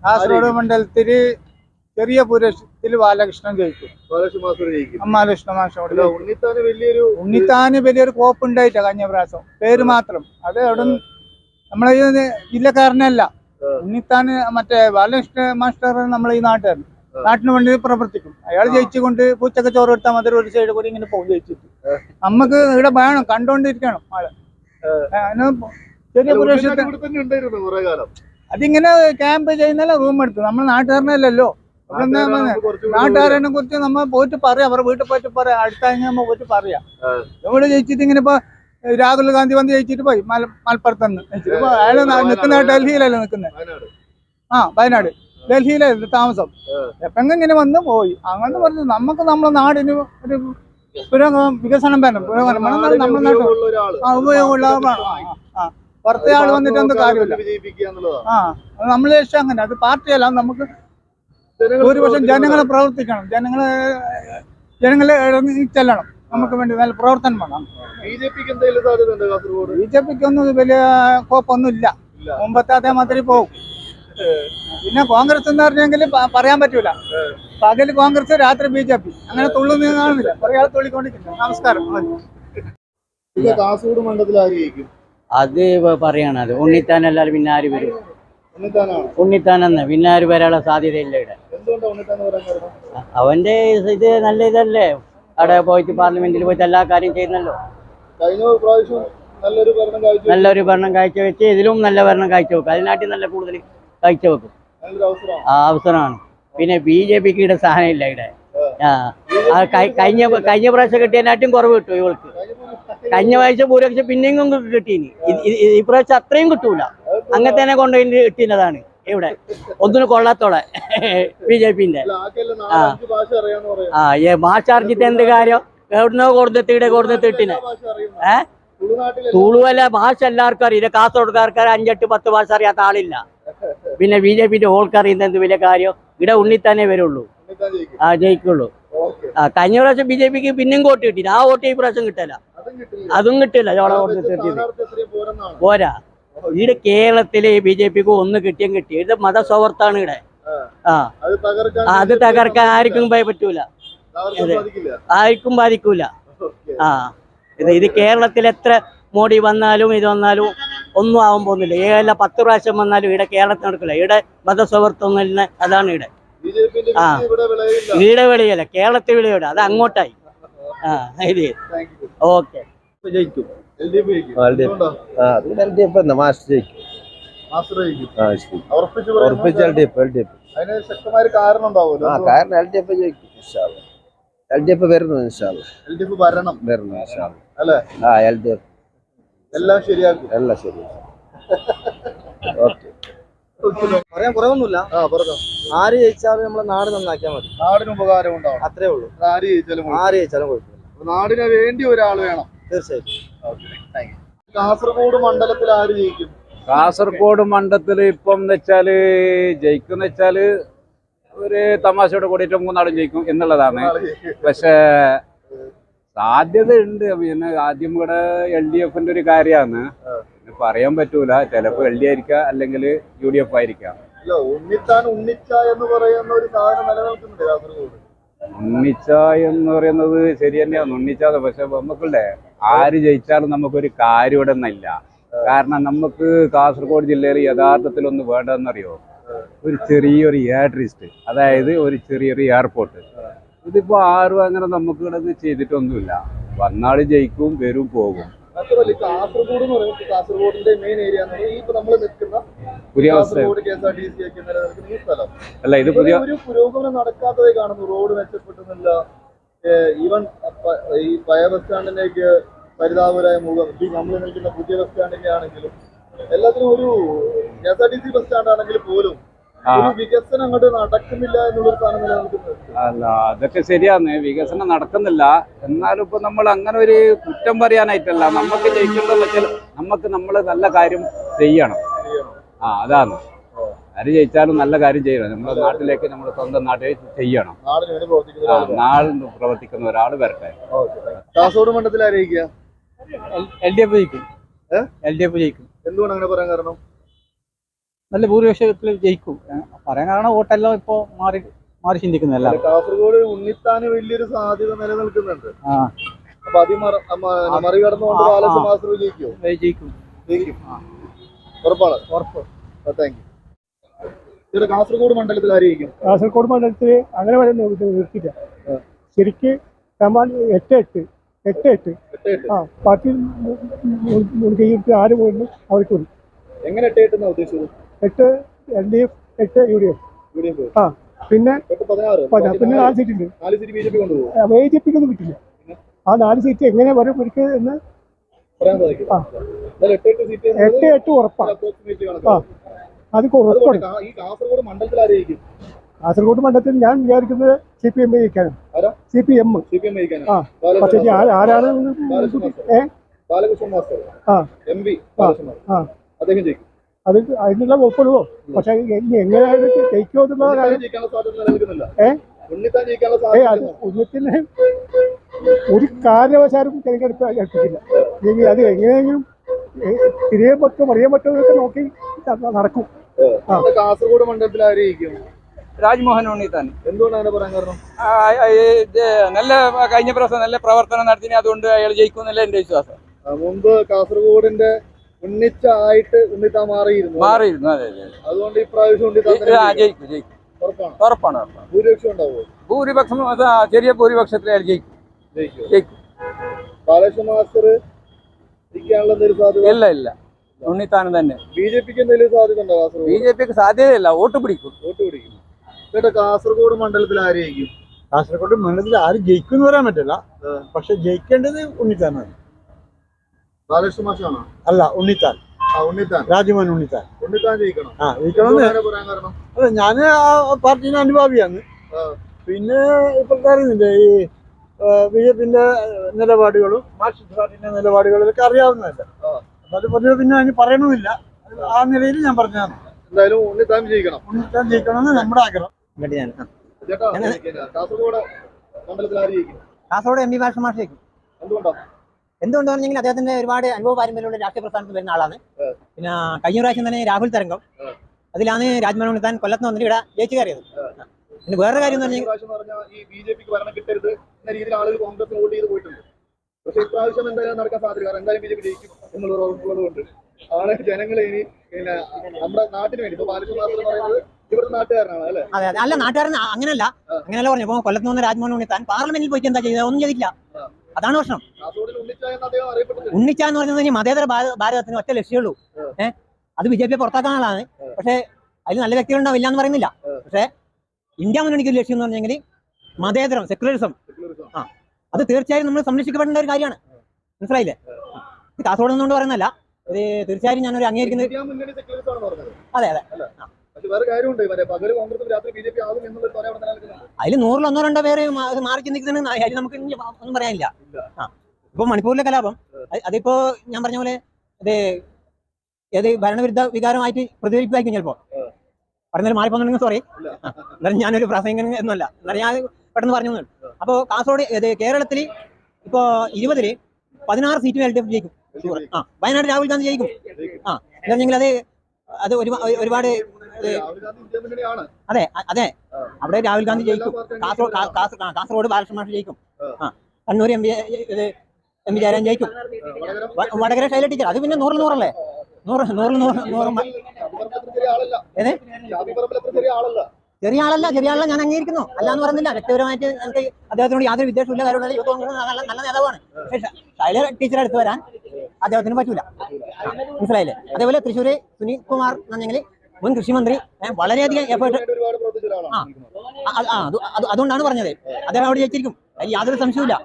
കാസർഗോഡ് മണ്ഡലത്തില് ചെറിയ പുരത്തിൽ ബാലകൃഷ്ണൻ ജയിക്കും. ബാലകൃഷ്ണ മാഷോട് ഉണ്ണിത്താന് വലിയൊരു കോപ്പ് ഉണ്ടായിട്ടാ കഴിഞ്ഞ പ്രാവശ്യം, പേര് മാത്രം. അത് അവിടെ നമ്മളെ ജില്ലക്കാരനല്ല. ഉണ്ണിത്താന് മറ്റേ ബാലകൃഷ്ണ മാസ്റ്റർ നമ്മളെ ഈ നാട്ടിന് വേണ്ടി പ്രവർത്തിക്കും. അയാൾ ജയിച്ചുകൊണ്ട് പൂച്ചക്ക് ചോറ് എടുത്താൽ മതി, ഒരു സൈഡ് കൂടി ഇങ്ങനെ പോകും ജയിച്ചിട്ട്. നമുക്ക് ഇവിടെ വേണം, കണ്ടോണ്ടിരിക്കണം ആള്. ചെറിയ പുരേഷ് അതിങ്ങനെ ക്യാമ്പ് ചെയ്യുന്നല്ല, റൂം എടുത്തു. നമ്മൾ നാട്ടുകാരനല്ലല്ലോ. നാട്ടുകാരനെ കുറിച്ച് നമ്മ പോയിട്ട് പറയാം, അവരുടെ വീട്ടിൽ പോയിട്ട് പറയാം. അടുത്ത ആഴ്ച നമ്മ പോയിട്ട് പറയാം. ഇവിടെ ജയിച്ചിട്ട് ഇങ്ങനെ ഇപ്പൊ രാഹുൽ ഗാന്ധി വന്ന് ജയിച്ചിട്ട് പോയി മലപ്പുറത്തുനിന്ന്. അയാൾ നിൽക്കുന്ന ഡൽഹിയിലല്ലേ നിൽക്കുന്നത്. വയനാട് ഡൽഹിയിലായിരുന്നു താമസം. എപ്പെങ്കിലും ഇങ്ങനെ വന്ന് പോയി. അങ്ങനെ പറഞ്ഞു നമുക്ക് നമ്മളെ നാടിന് ഒരു വികസനം വേണം. ഉപയോഗമുള്ള പുറത്തെ ആള് വന്നിട്ട് എന്ത് കാര്യമില്ല. നമ്മളെ ഇഷ്ടം അങ്ങനെ. അത് പാർട്ടിയല്ല, നമുക്ക് ഭൂരിപക്ഷം ജനങ്ങളെ പ്രവർത്തിക്കണം. ജനങ്ങളെ ഇറങ്ങി ചെല്ലണം. നമുക്ക് വേണ്ടി നല്ല പ്രവർത്തനം വേണം. ബി ജെ പിക്ക് ഒന്നും വലിയ കോപ്പൊന്നും ഇല്ല. മുമ്പത്തെ അതേമാതിരി പോകും. പിന്നെ കോൺഗ്രസ് എന്ന് പറഞ്ഞെങ്കിൽ പറയാൻ പറ്റൂല. പകല് കോൺഗ്രസ്, രാത്രി ബി ജെ പി. അങ്ങനെ തുള്ളുന്ന കാണുന്നില്ല. കുറെ ആൾ തുള്ളിക്കൊണ്ടിരിക്കുന്നു. നമസ്കാരം. കാസർഗോഡ് മണ്ഡലത്തിൽ ആയിരിക്കും അത് പറയണത് ഉണ്ണിത്താനല്ലാതെ പിന്നെ ആര് വരും? ഉണ്ണിത്താനെന്ന് പിന്നെ ആര് വരാനുള്ള സാധ്യതയില്ല ഇവിടെ. അവന്റെ ഇത് നല്ല ഇതല്ലേ, അവിടെ പോയിട്ട് പാർലമെന്റിൽ പോയിട്ട് എല്ലാ കാര്യം ചെയ്യുന്നല്ലോ. നല്ലൊരു ഭരണം കാഴ്ചവെച്ച് ഇതിലും നല്ല ഭരണം കാഴ്ചവെക്കും. അതിനാട്ടി നല്ല കൂടുതൽ കാഴ്ചവെക്കും. അവസരമാണ്. പിന്നെ ബി ജെ പിക്ക് ഇവിടെ സാധനം ഇല്ല ഇവിടെ. കഴിഞ്ഞ പ്രാവശ്യം കിട്ടിയതിനാട്ടും കുറവ് കിട്ടും ഇവൾക്ക്. കഴിഞ്ഞ ആഴ്ച ഭൂരിപക്ഷം പിന്നെയും കിട്ടീനി. ഈ പ്രാവശ്യം അത്രയും കിട്ടൂല. അങ്ങനെ തന്നെ കൊണ്ടുപോയി കിട്ടിയതാണ് ഇവിടെ. ഒന്നിനും കൊള്ളാത്തോടെ ബി ജെ പിന്റെ. ഭാഷ അറിഞ്ഞിട്ട് എന്ത് കാര്യം? എവിടുന്നോ കൊടുത്തിട്ട് ഇട്ടിനെ. തുളുവല്ല ഭാഷ എല്ലാവർക്കും അറിയില്ല. കാസർഗോഡുകാർക്ക് 5-8-10 ഭാഷ അറിയാത്ത ആളില്ല. പിന്നെ ബി ജെ പിന്റെ ഓൾക്ക് അറിയുന്ന എന്ത് വലിയ കാര്യം? ഇവിടെ ഉണ്ണിത്താനേ വരുള്ളൂ. ജയിക്കുള്ളൂ. കഴിഞ്ഞ പ്രാവശ്യം ബി ജെ പിക്ക് പിന്നെയും വോട്ട് കിട്ടില്ല. ആ വോട്ട് ഈ പ്രാവശ്യം കിട്ടില്ല. അതും കിട്ടില്ല. ചോള കൊടുത്തിട്ട് പോരാ. ഇവിടെ കേരളത്തിലെ ബി ജെ പിക്ക് ഒന്ന് കിട്ടിയും കിട്ടി. ഇത് മതസൗഹൃദമാണ് ഇവിടെ. അത് തകർക്കാൻ ആർക്കും പറ്റൂല. ആർക്കും ബാധിക്കൂല. ഇത് കേരളത്തിൽ എത്ര മോഡി വന്നാലും ഇത് വന്നാലും ഒന്നും ആവാൻ പോകുന്നില്ല. 10 പ്രാവശ്യം വന്നാലും ഇവിടെ കേരളത്തിൽ നടക്കില്ല. ഇവിടെ മതസൗഹൃദം അതാണ് ഇവിടെ. ഇവിടെ വിളിയല്ല, കേരളത്തിൽ വിളിയോടെ. അത് അങ്ങോട്ടായി. ഇത് ഓക്കെ. പറയാൻ കുറവൊന്നുമില്ല. ആര് ജയിച്ചാലും നമ്മളെ നാട് നന്നാക്കിയാൽ മതി. നാടിന് ഉപകാരം ഉണ്ടാവും, അത്രേ ഉള്ളൂ. ആര് ജയിച്ചാലും കുഴപ്പമില്ല. നാടിന് വേണ്ടി ഒരാൾ വേണം. തീർച്ചയായിട്ടും. കാസർഗോഡ് മണ്ഡലത്തിൽ ആര് ജയിക്കും? കാസർഗോഡ് മണ്ഡലത്തിൽ ഇപ്പം വെച്ചാല് ജയിക്കുന്ന വെച്ചാല് ഒരു തമാശയോടെ കൂടിയിട്ട് 3 ആളും ജയിക്കും എന്നുള്ളതാണ്. പക്ഷെ സാധ്യത ഉണ്ട്. പിന്നെ ആദ്യം ഇവിടെ LDF-ന്റെ ഒരു കാര്യമാണ്. പറയാൻ പറ്റൂല. ചിലപ്പോ LD ആയിരിക്കാം, അല്ലെങ്കിൽ UDF ആയിരിക്കാം. ഉണ്ണിച്ച എന്ന് പറയുന്ന ഒരു സാധനം നിലനിൽക്കുന്നുണ്ട് കാസർഗോഡ്. ഉണ്ണിച്ച എന്ന് പറയുന്നത് ശരി തന്നെയാണ്, ഉണ്ണിച്ചാതെ. പക്ഷെ നമുക്കുള്ളേ ആര് ജയിച്ചാലും നമുക്കൊരു കാര്യം ഇവിടെ ഒന്നല്ല. കാരണം നമുക്ക് കാസർഗോഡ് ജില്ലയിൽ യഥാർത്ഥത്തിൽ ഒന്ന് വേണ്ടതെന്നറിയോ? ഒരു ചെറിയൊരു എയർട്രിസ്റ്റ്, അതായത് ഒരു ചെറിയൊരു എയർപോർട്ട്. ഇതിപ്പോ ആരും അങ്ങനെ നമുക്ക് ഇവിടെ ചെയ്തിട്ടൊന്നുമില്ല. വന്നാള് ജയിക്കും, വരും, പോകും. കാസർഗോഡ് എന്ന് പറയുന്നത് കാസർഗോഡിന്റെ മെയിൻ ഏരിയ നമ്മൾ നിൽക്കുന്ന പുതിയ അവസ്ഥ അല്ല. ഇത് പുതിയ ഒരു പുരോഗമനം നടക്കാത്തതായി കാണുന്നു. റോഡ് മെച്ചപ്പെട്ടുന്നില്ല. ഈവൻ ഈ പഴയ ബസ് സ്റ്റാൻഡിലേക്ക് പരിതാപകരമായ മുഖം. നമ്മൾ നിൽക്കുന്ന പുതിയ ബസ് സ്റ്റാൻഡിന്റെ ആണെങ്കിലും എല്ലാത്തിനും ഒരു KSRTC ബസ് സ്റ്റാൻഡ് ആണെങ്കിൽ പോലും വികസനം അങ്ങോട്ട് നടക്കുന്നില്ല എന്നുള്ളൊരു സാധനം നിലനിൽക്കുന്നത്. അല്ല, അതൊക്കെ ശരിയാണ്, വികസനം നടക്കുന്നില്ല. എന്നാലും ഇപ്പൊ നമ്മൾ അങ്ങനെ ഒരു കുറ്റം പറയാനായിട്ടല്ല. നമുക്ക് ജയിക്കേണ്ടതെന്ന് വെച്ചാൽ നമുക്ക് നമ്മൾ നല്ല കാര്യം ചെയ്യണം. അതാണ്. ആര് ജയിച്ചാലും നല്ല കാര്യം ചെയ്യണം. നമ്മുടെ നാട്ടിലേക്ക്, നമ്മുടെ സ്വന്തം നാട്ടിൽ ചെയ്യണം. നാടിന് പ്രവർത്തിക്കുന്ന ഒരാൾ വരട്ടെ. കാസർഗോഡ് മണ്ഡലത്തിൽ ആയിരിക്കുക? LDF ജയിക്കും. LDF ജയിക്കും. എന്തുകൊണ്ട് അങ്ങനെ പറയാൻ കാരണം? നല്ല ഭൂരിപക്ഷത്തിൽ ജയിക്കും. പറയാൻ കാരണം വോട്ടെല്ലാം ഇപ്പോ മാറി മാറി ചിന്തിക്കുന്നതല്ല. കാസർഗോഡ് ഉണ്ണിത്താന് വലിയൊരു സാധ്യത നിലനിൽക്കുന്നുണ്ട്. ആ അപ്പൊ മറികടന്നുകൊണ്ട് ബാലകൃഷ്ണ മാസ്റ്റർ ജയിക്കും. ജയിക്കും. ഉറപ്പാണ്. ഉറപ്പ്. Thank you. കാസർഗോഡ് മണ്ഡലത്തിൽ ആര് ജയിക്കും? കാസർഗോഡ് മണ്ഡലത്തിൽ അങ്ങനെ വരെ നിർത്തില്ല. ശരിക്ക് 8-8 ആ പാർട്ടി മുൻകൈയിട്ട് ആര് പോയിരുന്നു അവർക്ക് വരും. എങ്ങനെ 8-8 ഉദ്ദേശിച്ചത്? 8 LDF, 8 UDF. ആ പിന്നെ 4 സീറ്റുണ്ട്. BJP ഒന്നും കിട്ടില്ല. ആ 4 സീറ്റ് എങ്ങനെ വരും എനിക്ക് എന്ന് പറയാൻ സാധിക്കും. 8-8 ഉറപ്പാണ്. ആ അത് ഉറപ്പാണ്. ഈ കാസർഗോഡ് മണ്ഡലത്തിൽ ആര് ജയിക്കും? കാസർഗോഡ് മണ്ഡലത്തിൽ ഞാൻ വിചാരിക്കുന്നത് CPM ജയിക്കാനാണ്. CPM. ആ പക്ഷേ ആരാണ് ബാലകൃഷ്ണൻ മാസ്റ്റർ MP അദ്ദേഹം ജയിക്കും. അത് അതിനുള്ള ഉറപ്പുള്ളൂ. പക്ഷെ എങ്ങനെയാണ് ജയിക്കുമോ എന്നുള്ള ഉന്നത്തിന് ഒരു കാരണവശാലും തിരഞ്ഞെടുപ്പ് ഏൽപ്പിക്കില്ല. അല്ലെങ്കിൽ അത് എങ്ങനെയെങ്കിലും തിരികെ പറ്റുമോ അറിയാൻ പറ്റുമോ എന്നൊക്കെ നോക്കി നടക്കും. കാസർഗോഡ് മണ്ഡലത്തിൽ ആര് ജയിക്കും? രാജ്മോഹൻ ഉണ്ണിത്താൻ. എന്തുകൊണ്ടാണ് അങ്ങനെ പറയാൻ കാരണം? നല്ല കഴിഞ്ഞ പ്രാവശ്യം നല്ല പ്രവർത്തനം നടത്തിന്, അതുകൊണ്ട് അയാൾ ജയിക്കുമെന്നല്ല എന്റെ വിശ്വാസം. മുമ്പ് കാസർഗോഡിന്റെ ഉണ്ണിത്താൻ മാറിയിരുന്നു. അതെ. അതുകൊണ്ട് ഇപ്രാവശ്യം ജയിക്കും. ഉറപ്പാണ്. ഭൂരിപക്ഷം ഉണ്ടാവുമോ? ഭൂരിപക്ഷം ചെറിയ ഭൂരിപക്ഷത്തിൽ അയാൾ ജയിക്കും. ബാലകൃഷ്ണ മാസ്റ്റർ ജയിക്കാനുള്ള എന്തെങ്കിലും സാധ്യത? ഇല്ല. ഉണ്ണിത്താൻ തന്നെ. BJPക്ക് എന്തെങ്കിലും സാധ്യത ഉണ്ടോ? കാസർഗോഡ് BJPക്ക് സാധ്യതയില്ല. വോട്ട് പിടിക്കും. കാസർഗോഡ് മണ്ഡലത്തിൽ ആര് ജയിക്കും? കാസർഗോഡ് മണ്ഡലത്തിൽ ആര് ജയിക്കും എന്ന് പറയാൻ പറ്റില്ല. പക്ഷെ ജയിക്കേണ്ടത് ഉണ്ണിത്താനാണ്. ബാലകൃഷ്ണ മാഷാണോ? അല്ല, ഉണ്ണിത്താൻ. രാജ്മോഹൻ ഉണ്ണിത്താൻ ജയിക്കണം. പറയാൻ കാരണം അല്ല, ഞാൻ ആ പാർട്ടിയുടെ അനുഭാവിയാണ്. പിന്നെ ഇപ്പോഴത്തെ അറിയുന്നില്ലേ ഈ BJPന്റെ നിലപാടുകളും മാർക്സിസ്റ്റ് പാർട്ടിന്റെ നിലപാടുകളൊക്കെ അറിയാവുന്നതല്ല. അപ്പൊ അത് പൊതുവെ പിന്നെ അതിന് പറയണമെന്നില്ല. ആ നിലയിൽ ഞാൻ പറഞ്ഞതാണ്. എന്തായാലും ഉണ്ണിത്താൻ ജയിക്കണമെന്ന് നമ്മുടെ ആഗ്രഹം. കാസർഗോഡ് മണ്ഡലത്തിൽ ആര് ജയിക്കും? കാസർഗോഡ് MP ബാലകൃഷ്ണൻ മാസ്റ്റർ ജയിക്കും. എന്തുകൊണ്ടാണ് പറഞ്ഞെങ്കിൽ അദ്ദേഹത്തിന്റെ ഒരുപാട് അനുഭവ പാരമ്പര്യമുള്ള രാഷ്ട്രീയ പ്രസ്ഥാനത്തിൽ വരുന്ന ആളാണ്. പിന്നെ കഴിഞ്ഞ പ്രാവശ്യം തന്നെ രാഹുൽ തരംഗം, അതിലാണ് രാജ്മോഹൻ ഉണ്ണിത്താൻ കൊല്ലത്ത് വന്നിട്ട് ഇവിടെ ജയിച്ചു കയറിയത്. പിന്നെ വേറെ കാര്യം എന്ന് പറഞ്ഞാൽ ഈ BJPക്ക് ഭരണം കിട്ടരുത് എന്ന രീതിയിൽ ആളുകൾ കോൺഗ്രസ് വോട്ട് ചെയ്ത് പോയിട്ടുണ്ട്. പക്ഷെ ഇപ്രാവശ്യം എന്തായാലും നടക്കാൻ സാധ്യത, കാരണം എന്തായാലും BJP ജയിക്കും എന്നുള്ള ഉറപ്പുള്ളത് കൊണ്ട് ആണ് ജനങ്ങളെ ഇനി പിന്നെ നമ്മുടെ നാട്ടിന് വേണ്ടി ഇപ്പൊ ബാലകൃഷ്ണൻ മാസ്റ്റർ പറയുന്നത് ഇവിടുത്തെ നാട്ടുകാരനാണ് അല്ലെ? അതെ. അല്ല, നാട്ടുകാരൻ അങ്ങനല്ല പറഞ്ഞു. ഇപ്പൊ കൊല്ലത്ത് വന്ന രാജ്മോഹൻ ഉണ്ണിത്താൻ പാർലമെന്റിൽ പോയിട്ട് എന്താ ചെയ്തത്? ഒന്നും ചെയ്തില്ല. അതാണ് പ്രശ്നം. ഉണ്ണിച്ച എന്ന് പറയുന്നത് മതേതര ഭാരതത്തിന് ഒറ്റ ലക്ഷ്യമുള്ളൂ. അത് BJP പുറത്താക്കാൻ ആളാണ്. പക്ഷെ അതിൽ നല്ല വ്യക്തികളുണ്ടാവില്ല എന്ന് പറയുന്നില്ല. പക്ഷെ ഇന്ത്യ മുന്നണിക്ക് ഒരു ലക്ഷ്യം എന്ന് പറഞ്ഞെങ്കിൽ മതേതരം, സെക്യുലറിസം. അത് തീർച്ചയായും നമ്മൾ സംരക്ഷിക്കപ്പെടേണ്ട ഒരു കാര്യമാണ്. മനസ്സിലായില്ലേ? കാസർഗോഡ് നിന്നുകൊണ്ട് പറയുന്നല്ല, ഇത് തീർച്ചയായും ഞാനൊരു അംഗീകരിക്കുന്നത്. അതെ. അതിൽ 100-ൽ 1-2 പേര് മാറി ചിന്തിക്കുന്നുണ്ട്. അതിൽ നമുക്ക് ഒന്നും പറയാനില്ല. ഇപ്പൊ മണിപ്പൂരിലെ കലാപം അതിപ്പോ ഞാൻ പറഞ്ഞ പോലെ ഏത് ഭരണവിരുദ്ധ വികാരമായിട്ട് പ്രതിഫലിപ്പായിരിക്കും ചിലപ്പോ. പറഞ്ഞാൽ മാറിപ്പോന്നുണ്ടെങ്കിൽ സോറി. എന്നാലും ഞാനൊരു പ്രാസംഗികൻ എന്നല്ല, എന്നാലും ഞാൻ പെട്ടെന്ന് പറഞ്ഞു. അപ്പോൾ കാസർഗോഡ് കേരളത്തിൽ ഇപ്പോ 20-ൽ 16 സീറ്റ് LDF ജയിക്കും. വയനാട് രാഹുൽ ഗാന്ധി ജയിക്കും. എന്താണെങ്കിൽ അത് ഒരുപാട് അതെ അവിടെ രാഹുൽ ഗാന്ധി ജയിക്കും. കാസർഗോഡ് ബാലകൃഷ്ണൻ മാസ്റ്റർ ജയിക്കും. കണ്ണൂർ MP ജയരാജൻ ജയിക്കും. വടകര ശൈല ടീച്ചർ, അത് പിന്നെ 100-ൽ 100 അല്ലേ? 100 ചെറിയ ആളല്ല ഞാൻ അംഗീകരിക്കുന്നു. അല്ലാന്ന് പറയുന്നില്ല. വ്യക്തിപരമായിട്ട് എനിക്ക് അദ്ദേഹത്തിനോട് യാതൊരു വിദ്വേഷമില്ല. കാര്യമുള്ള യൂത്ത് കോൺഗ്രസ് നല്ല നേതാവാണ്. പക്ഷേ ശൈല ടീച്ചറെ അടുത്ത് വരാൻ അദ്ദേഹത്തിന് പറ്റൂല. മനസ്സിലായില്ലേ? അതേപോലെ തൃശ്ശൂര് സുനിൽ കുമാർ എന്നെങ്കിൽ മുൻ കൃഷിമന്ത്രി വളരെയധികം എഫേർട്ട്. അതുകൊണ്ടാണ് പറഞ്ഞത് അദ്ദേഹം അവിടെ ജയിച്ചിരിക്കും. യാതൊരു സംശയവുമില്ല.